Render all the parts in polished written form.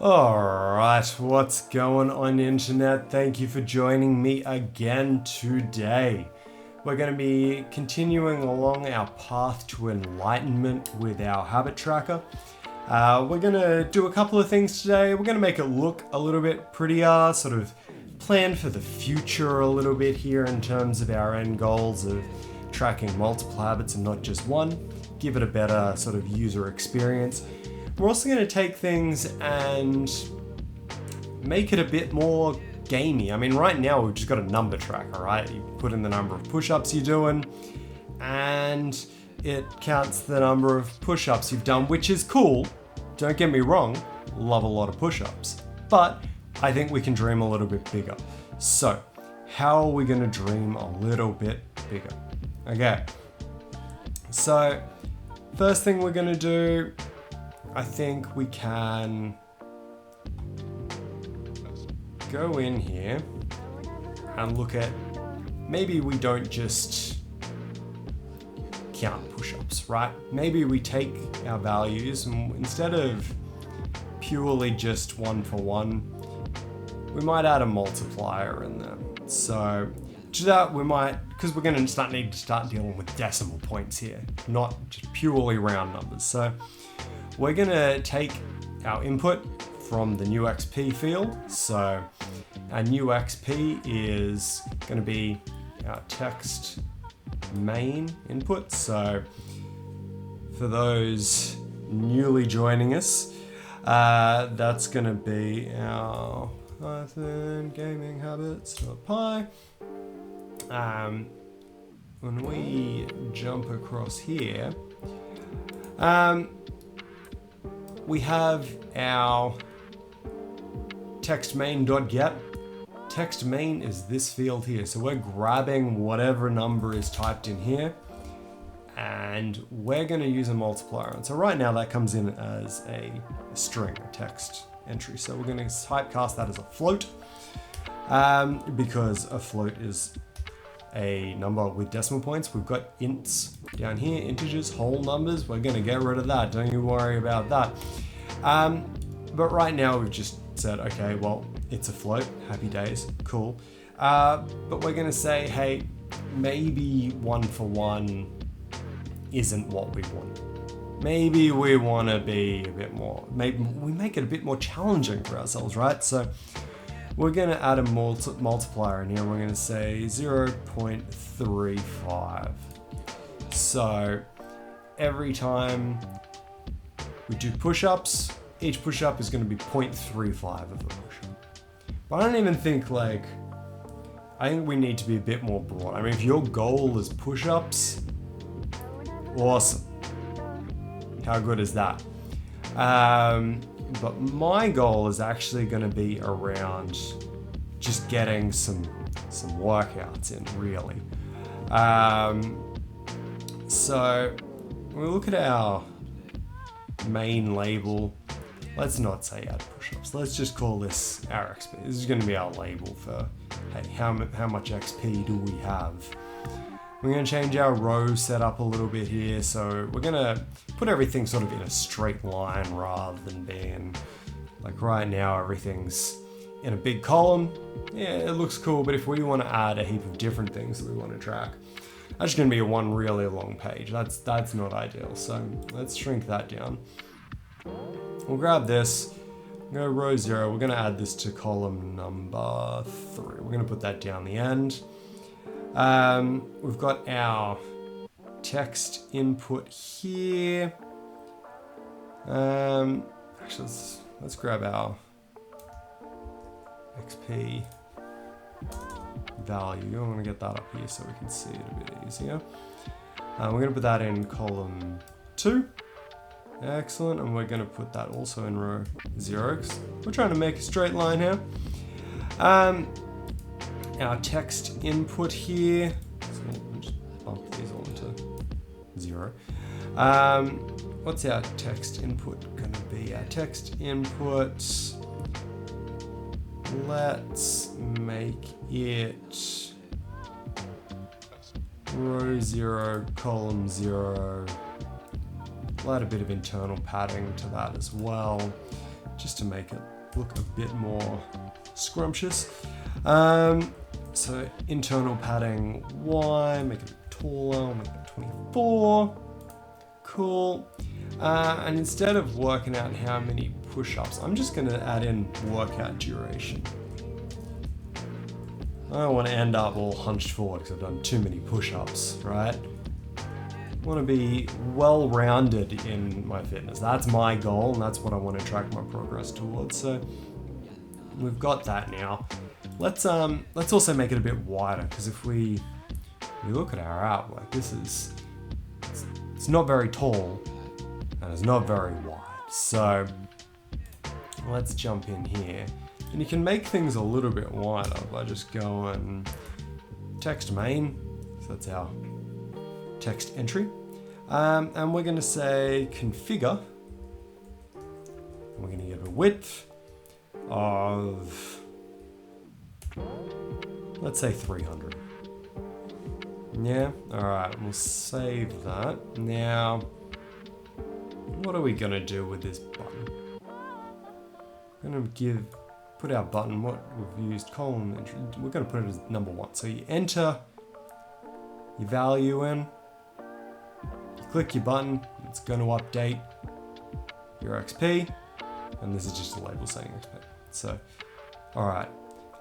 Alright, what's going on internet? Thank you for joining me again today. We're going to be continuing along our path to enlightenment with our habit tracker. We're going to do a couple of things today. We're going to make it look a little bit prettier, sort of plan for the future a little bit here in terms of our end goals of tracking multiple habits and not just one. Give it a better sort of user experience. We're also going to take things and make it a bit more gamey. I mean, right now we've just got a number tracker, right? You put in the number of push-ups you're doing and it counts the number of push-ups you've done, which is cool. Don't get me wrong, love a lot of push-ups, but I think we can dream a little bit bigger. So, how are we going to dream a little bit bigger? Okay, so first thing we're going to do, I think we can go in here and look at, maybe we don't just count push-ups, right? Maybe we take our values and instead of purely just one for one, we might add a multiplier in there. So to that we might, because we're going to need to start dealing with decimal points here, not just purely round numbers. So we're going to take our input from the new XP field. So our new XP is going to be our text main input. So for those newly joining us, that's going to be our Python gaming habits .py. When we jump across here, we have our text main.get. Text main is this field here. So we're grabbing whatever number is typed in here and we're going to use a multiplier. And so right now that comes in as a string, a text entry. So we're going to typecast that as a float because a float is a number with decimal points. We've got ints down here, integers, whole numbers. We're going to get rid of that. Don't you worry about that. But right now we've just said, okay, well, it's a float. Happy days. Cool. But we're going to say, hey, maybe one for one isn't what we want. Maybe we want to be a bit more, maybe we make it a bit more challenging for ourselves, right? So we're going to add a multiplier in here. We're going to say 0.35. So every time we do push-ups, each push-up is going to be 0.35 of a push-up. But I don't even think I think we need to be a bit more broad. I mean, if your goal is push-ups, awesome. How good is that? But my goal is actually going to be around just getting some workouts in, really. So when we look at our main label, let's not say add push-ups. Let's just call this our XP. This is going to be our label for, hey, how much XP do we have? We're going to change our row setup a little bit here. So we're going to put everything sort of in a straight line rather than being like right now, everything's in a big column. Yeah, it looks cool, but if we want to add a heap of different things that we want to track, that's going to be one really long page. That's not ideal. So let's shrink that down. We'll grab this, go row 0. We're going to add this to column number 3. We're going to put that down the end. We've got our text input here. Actually, let's grab our XP value. I want to get that up here so we can see it a bit easier. We're going to put that in column 2. Excellent. And we're going to put that also in row 0 because we're trying to make a straight line here. Our text input here, so we'll just bump these all into 0. What's our text input going to be? Our text input, let's make it row 0, column 0. We'll add a bit of internal padding to that as well. just to make it look a bit more scrumptious. So internal padding Y, make it taller, make it 24. Cool. And instead of working out how many push-ups, I'm just going to add in workout duration. I don't want to end up all hunched forward because I've done too many push-ups, right? I want to be well-rounded in my fitness. That's my goal, and that's what I want to track my progress towards. So we've got that now. Let's also make it a bit wider, because if we look at our artwork, it's not very tall and it's not very wide. So let's jump in here. And you can make things a little bit wider by just going text main. So that's our text entry. And we're going to say configure. And we're going to give a width of, let's say 300. Yeah, all right, we'll save that. Now, what are we going to do with this button? I'm going to put our button, what we've used, column entry, we're going to put it as number 1. So you enter your value in, you click your button, it's going to update your XP, and this is just a label saying XP. So, all right.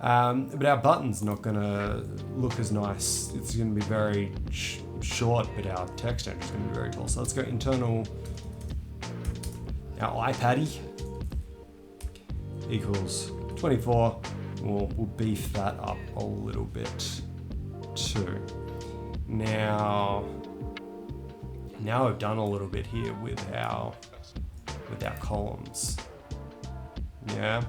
But our button's not going to look as nice. It's going to be very short, but our text entry is going to be very tall. So let's go internal, our iPaddy equals 24. We'll beef that up a little bit too. Now I've done a little bit here with our columns. Yeah.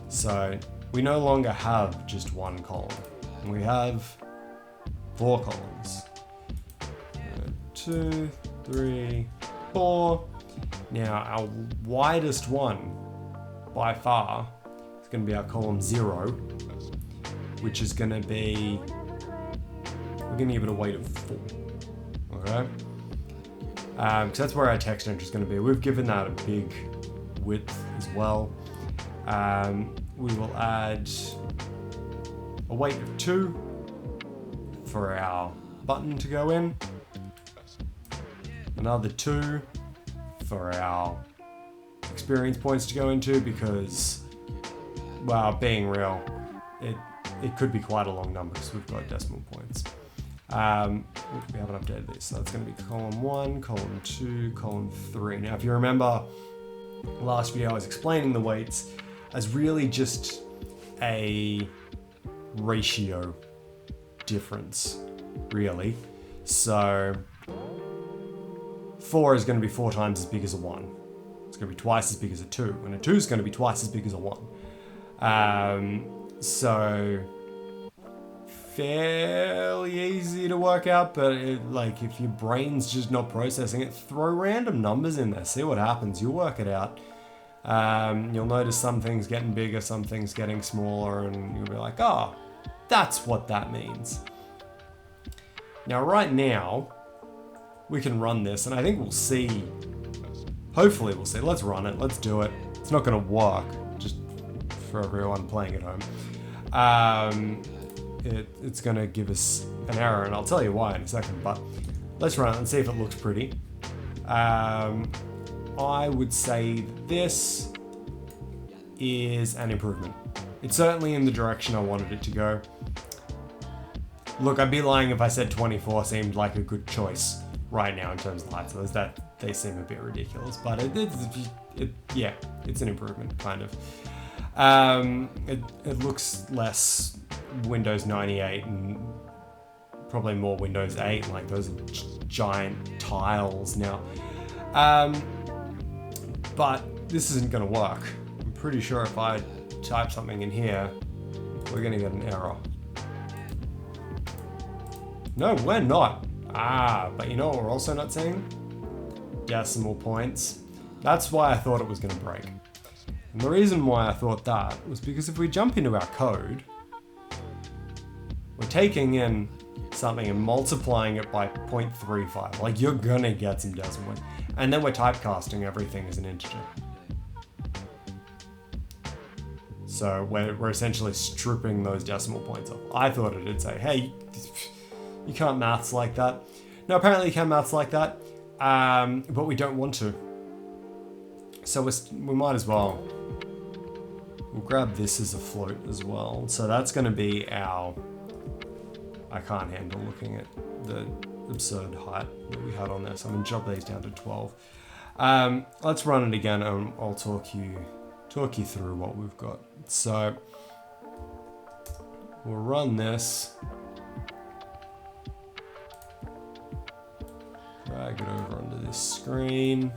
So we no longer have just one column. We have 4 columns. 2, 3, 4. Now our widest one by far is going to be our column 0, which is going to be, we're going to give it a weight of 4. Okay? Because that's where our text entry is going to be. We've given that a big width as well. We will add a weight of 2 for our button to go in. Another 2 for our experience points to go into, because, well, being real, it could be quite a long number because we've got decimal points. We haven't updated this, so that's going to be column 1, column 2, column 3. Now, if you remember, last video I was explaining the weights as really just a ratio difference, really. So 4 is going to be 4 times as big as a 1. It's going to be twice as big as a 2, and a 2 is going to be twice as big as a 1. So fairly easy to work out, but like if your brain's just not processing it, throw random numbers in there, see what happens. You'll work it out. You'll notice some things getting bigger, some things getting smaller, and you'll be like, oh, that's what that means. Now, right now, we can run this, and I think we'll see, hopefully we'll see. Let's run it, let's do it. It's not going to work, just for everyone playing at home. It's going to give us an error, and I'll tell you why in a second, but let's run it and see if it looks pretty. I would say this is an improvement. It's certainly in the direction I wanted it to go. Look, I'd be lying if I said 24 seemed like a good choice right now in terms of light source. That they seem a bit ridiculous, but yeah, it's an improvement, kind of. It looks less Windows 98 and probably more Windows 8, like those are giant tiles now. But this isn't going to work. I'm pretty sure if I type something in here, we're going to get an error. No, we're not. But you know what we're also not seeing? Decimal points. That's why I thought it was going to break. And the reason why I thought that was because if we jump into our code, we're taking in something and multiplying it by 0.35. Like, you're gonna get some decimal points. And then we're typecasting everything as an integer. So we're essentially stripping those decimal points off. I thought it'd say, hey, you can't maths like that. No, apparently you can maths like that, but we don't want to. So we might as well. We'll grab this as a float as well. So that's going to be our... I can't handle looking at the absurd height that we had on there, so I'm going to drop these down to 12. Let's run it again, and I'll talk you through what we've got. So we'll run this. Drag it over onto this screen.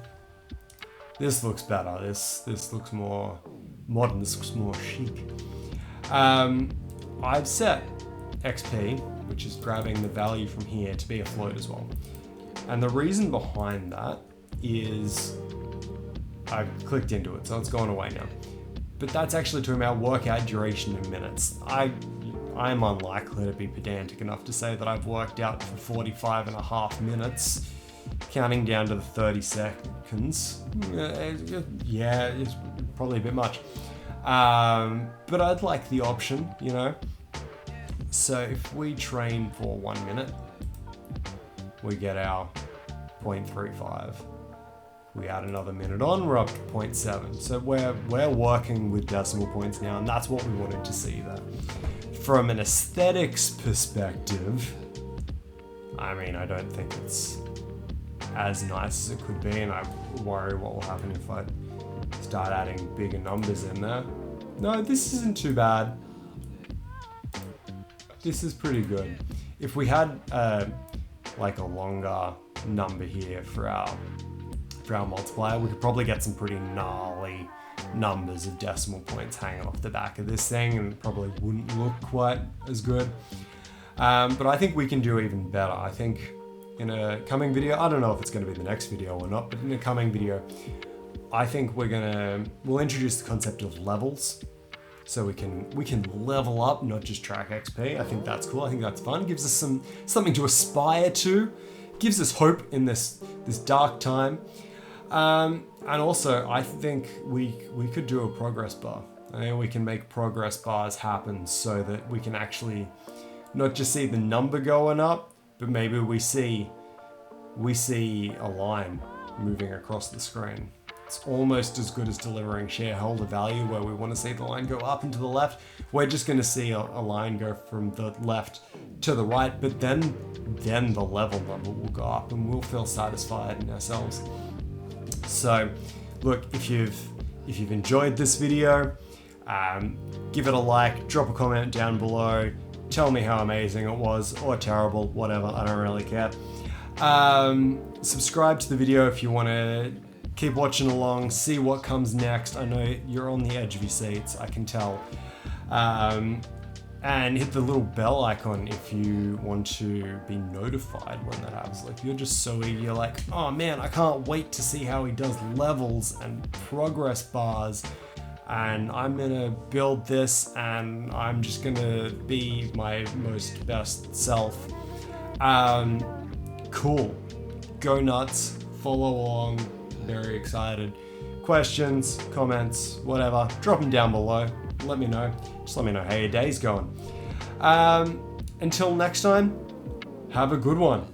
This looks better. This looks more modern. This looks more chic. I've set XP, which is grabbing the value from here, to be a float as well. And the reason behind that is I've clicked into it, so it's gone away now. But that's actually talking about workout duration in minutes. I'm unlikely to be pedantic enough to say that I've worked out for 45.5 minutes, counting down to the 30 seconds. Yeah, it's probably a bit much. But I'd like the option, you know. So if we train for 1 minute, we get our 0.35. We add another minute on, we're up to 0.7. So we're working with decimal points now, and that's what we wanted to see there. From an aesthetics perspective, I mean, I don't think it's as nice as it could be, and I worry what will happen if I start adding bigger numbers in there. No, this isn't too bad. This is pretty good. If we had like a longer number here for our multiplier, we could probably get some pretty gnarly numbers of decimal points hanging off the back of this thing, and it probably wouldn't look quite as good. But I think we can do even better. I think in a coming video, I don't know if it's going to be the next video or not, but in a coming video, I think we'll introduce the concept of levels. So we can level up, not just track XP. I think that's cool. I think that's fun. Gives us something to aspire to. Gives us hope in this dark time. And also, I think we could do a progress bar. I think we can make progress bars happen so that we can actually not just see the number going up, but maybe we see a line moving across the screen. It's almost as good as delivering shareholder value, where we want to see the line go up and to the left. We're just going to see a line go from the left to the right, but then the level number will go up and we'll feel satisfied in ourselves. So look, if you've enjoyed this video, give it a like, drop a comment down below, tell me how amazing it was, or terrible, whatever, I don't really care. Subscribe to the video if you want to keep watching along, see what comes next. I know you're on the edge of your seats, I can tell. And hit the little bell icon if you want to be notified when that happens. Like, you're just so eager, you're like, oh man, I can't wait to see how he does levels and progress bars, and I'm gonna build this and I'm just gonna be my most best self. Cool. Go nuts, follow along, very excited. Questions, comments, whatever, drop them down below. Let me know. Just let me know how your day's going. Until next time, have a good one.